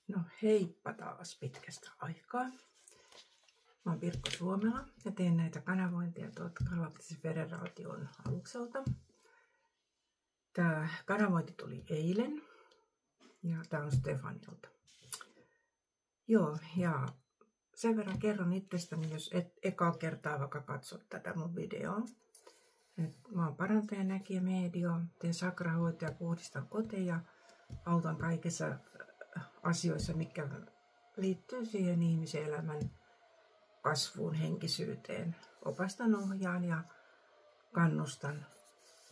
No heippa taas pitkästä aikaa. Mä oon Pirkko Suomela ja teen näitä kanavointia tuolta Galaktisen federaation alukselta. Tää kanavointi tuli eilen ja tää on Stefanilta. Joo, ja sen verran kerron itsestäni, jos et ekaa kertaa vaikka katsot tätä mun videoa. Mä oon parantaja, näkijä, medio, teen sakrahoitoja, puhdistan koteja, autan kaikissa asioissa, mitkä liittyy siihen ihmisen elämän kasvuun, henkisyyteen. Opastan, ohjaan ja kannustan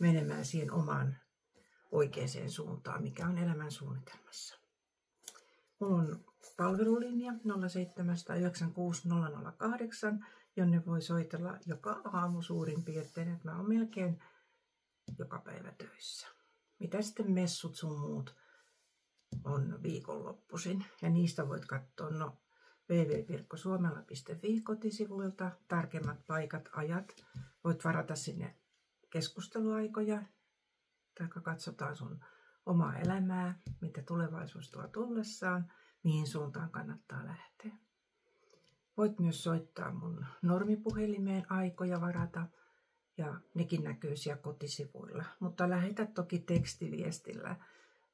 menemään siihen omaan oikeaan suuntaan, mikä on elämän suunnitelmassa. Mulla on palvelulinja 0796 008, jonne voi soitella joka aamu suurin piirtein, että mä oon melkein joka päivä töissä. Mitä sitten messut sun muut on viikonloppuisin, ja niistä voit katsoa www.pirkkosuomela.fi kotisivuilta tarkemmat paikat, ajat. Voit varata sinne keskusteluaikoja, tai katsotaan sun omaa elämää, mitä tulevaisuus tuo tullessaan, mihin suuntaan kannattaa lähteä. Voit myös soittaa mun normipuhelimeen aikoja varata, ja nekin näkyy siellä kotisivuilla. Mutta lähetä toki tekstiviestillä,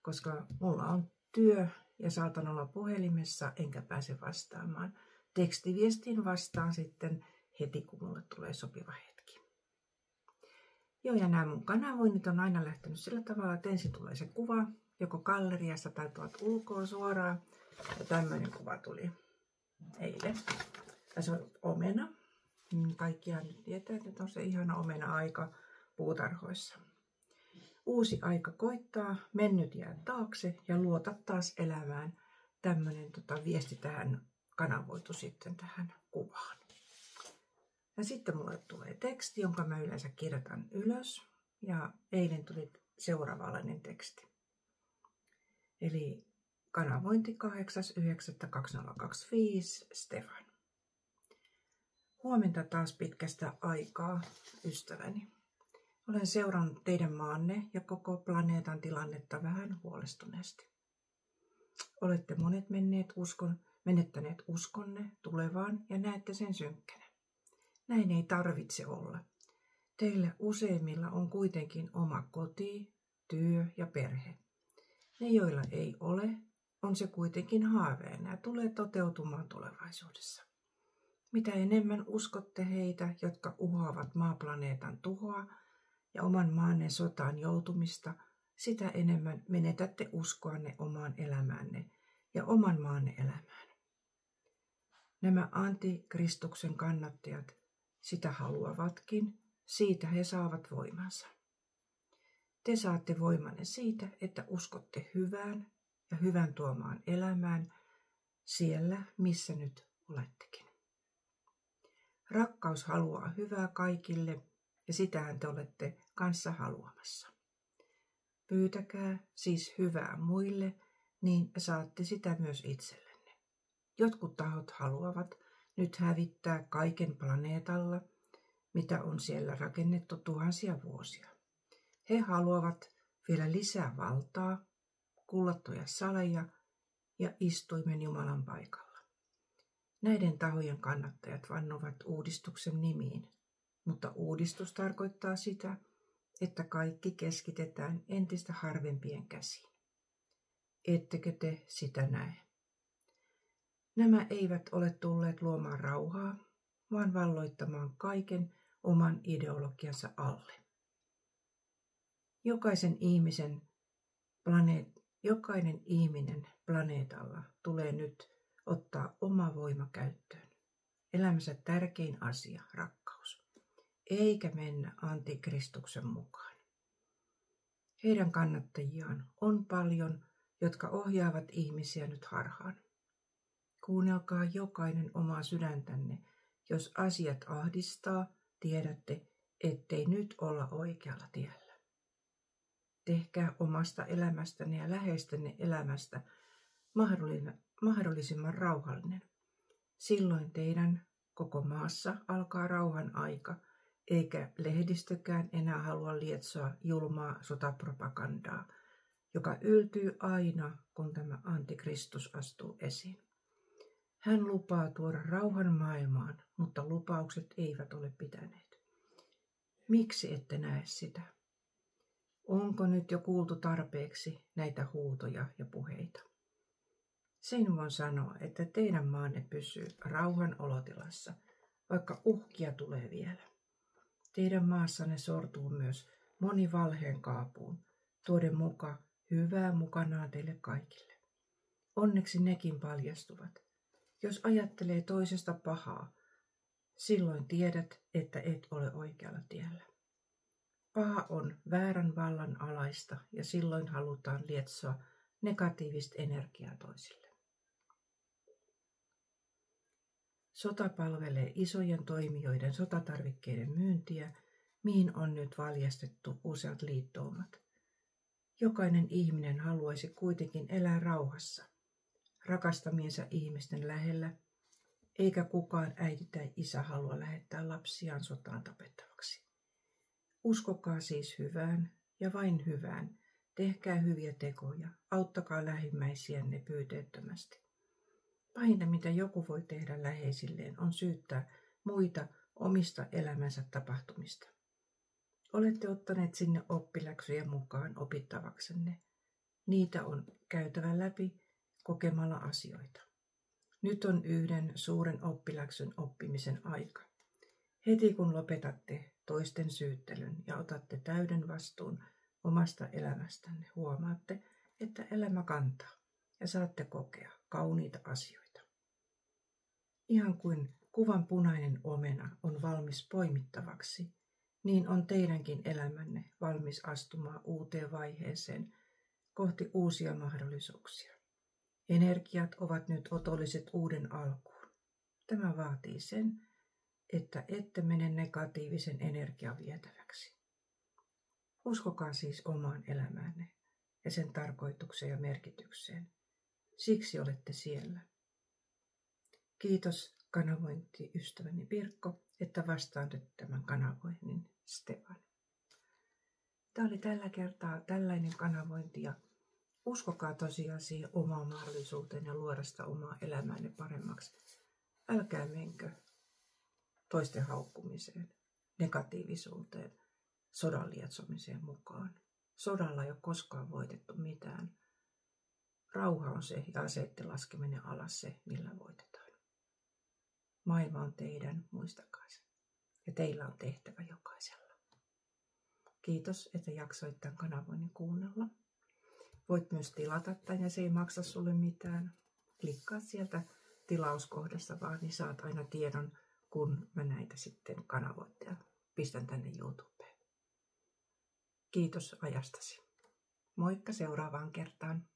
koska mulla on työ ja saatan olla puhelimessa enkä pääse vastaamaan. Tekstiviestiin vastaan sitten heti, kun mulle tulee sopiva hetki. Joo, ja nämä mun kanavoinnit on aina lähtenyt sillä tavalla, että ensin tulee se kuva, joko galleriasta tai tuolta ulkoa suoraan. Ja tämmöinen kuva tuli eilen. Tässä on omena. Kaikkiaan nyt tietää, että nyt on se ihana omena-aika puutarhoissa. Uusi aika koittaa, mennyt jää taakse ja luota taas elämään. Tämmöinen viesti tähän kanavoitu sitten tähän kuvaan. Ja sitten mulle tulee teksti, jonka mä yleensä kirjoitan ylös. Ja eilen tuli seuraavanlainen teksti. Eli kanavointi 8.9.2025 Stefan. Huomenta taas pitkästä aikaa, ystäväni. Olen seurannut teidän maanne ja koko planeetan tilannetta vähän huolestuneesti. Olette monet menettäneet uskonne tulevaan ja näette sen synkkänä. Näin ei tarvitse olla. Teillä useimmilla on kuitenkin oma koti, työ ja perhe. Ne, joilla ei ole, on se kuitenkin haaveena ja tulee toteutumaan tulevaisuudessa. Mitä enemmän uskotte heitä, jotka uhoavat maaplaneetan tuhoa ja oman maanne sotaan joutumista, sitä enemmän menetätte uskoanne omaan elämäänne ja oman maanne elämään. Nämä antikristuksen kannattajat sitä haluavatkin, siitä he saavat voimansa. Te saatte voimanne siitä, että uskotte hyvään ja hyvän tuomaan elämään siellä, missä nyt olettekin. Rakkaus haluaa hyvää kaikille ja sitähän te olette kanssa haluamassa. Pyytäkää siis hyvää muille, niin saatte sitä myös itsellenne. Jotkut tahot haluavat nyt hävittää kaiken planeetalla, mitä on siellä rakennettu tuhansia vuosia. He haluavat vielä lisää valtaa, kullattuja saleja ja istuimen Jumalan paikalla. Näiden tahojen kannattajat vannovat uudistuksen nimiin, mutta uudistus tarkoittaa sitä, että kaikki keskitetään entistä harvempien käsiin. Ettekö te sitä näe? Nämä eivät ole tulleet luomaan rauhaa, vaan valloittamaan kaiken oman ideologiansa alle. Jokainen ihminen planeetalla tulee nyt ottaa oma voima käyttöön. Elämänsä tärkein asia, rakkaus, eikä mennä antikristuksen mukaan. Heidän kannattajiaan on paljon, jotka ohjaavat ihmisiä nyt harhaan. Kuunnelkaa jokainen omaa sydäntänne. Jos asiat ahdistaa, tiedätte, ettei nyt olla oikealla tiellä. Tehkää omasta elämästänne ja läheistenne elämästä mahdollisimman rauhallinen. Silloin teidän koko maassa alkaa rauhan aika, eikä lehdistökään enää halua lietsoa julmaa sotapropagandaa, joka yltyy aina, kun tämä Antikristus astuu esiin. Hän lupaa tuoda rauhan maailmaan, mutta lupaukset eivät ole pitäneet. Miksi ette näe sitä? Onko nyt jo kuultu tarpeeksi näitä huutoja ja puheita? Sen voin sanoa, että teidän maanne pysyy rauhan olotilassa, vaikka uhkia tulee vielä. Teidän maassanne sortuu myös moni valheen kaapuun, tuoden muka hyvää mukanaan teille kaikille. Onneksi nekin paljastuvat. Jos ajattelee toisesta pahaa, silloin tiedät, että et ole oikealla tiellä. Paha on väärän vallan alaista ja silloin halutaan lietsoa negatiivista energiaa toisille. Sota palvelee isojen toimijoiden sotatarvikkeiden myyntiä, mihin on nyt valjastettu useat liittoumat. Jokainen ihminen haluaisi kuitenkin elää rauhassa, rakastamiensa ihmisten lähellä, eikä kukaan äiti tai isä halua lähettää lapsiaan sotaan tapettavaksi. Uskokaa siis hyvään ja vain hyvään, tehkää hyviä tekoja, auttakaa lähimmäisiänne pyyteettömästi. Pahinta, mitä joku voi tehdä läheisilleen, on syyttää muita omista elämänsä tapahtumista. Olette ottaneet sinne oppiläksyjä mukaan opittavaksenne. Niitä on käytävä läpi kokemalla asioita. Nyt on yhden suuren oppiläksyn oppimisen aika. Heti kun lopetatte toisten syyttelyn ja otatte täyden vastuun omasta elämästänne, huomaatte, että elämä kantaa ja saatte kokea kauniita asioita. Ihan kuin kuvan punainen omena on valmis poimittavaksi, niin on teidänkin elämänne valmis astumaan uuteen vaiheeseen kohti uusia mahdollisuuksia. Energiat ovat nyt otolliset uuden alkuun. Tämä vaatii sen, että ette mene negatiivisen energian vietäväksi. Uskokaa siis omaan elämäänne ja sen tarkoitukseen ja merkitykseen. Siksi olette siellä. Kiitos kanavointiystäväni Pirkko, että vastaanut tämän kanavoinnin Stefan. Tämä oli tällä kertaa tällainen kanavointi ja uskokaa tosiaan siihen omaan mahdollisuuteen ja luoda sitä omaa elämäänne paremmaksi. Älkää menkö toisten haukkumiseen, negatiivisuuteen, sodan lietsomiseen mukaan. Sodalla ei ole koskaan voitettu mitään. Rauha on se ja aseitten laskeminen alas se, millä voitetaan. Maailma on teidän, muistakaa se. Ja teillä on tehtävä jokaisella. Kiitos, että jaksoit tämän kanavoinnin kuunnella. Voit myös tilata tämän ja se ei maksa sulle mitään. Klikkaa sieltä tilauskohdasta vaan, niin saat aina tiedon, kun mä näitä sitten kanavoin ja pistän tänne YouTubeen. Kiitos ajastasi. Moikka seuraavaan kertaan.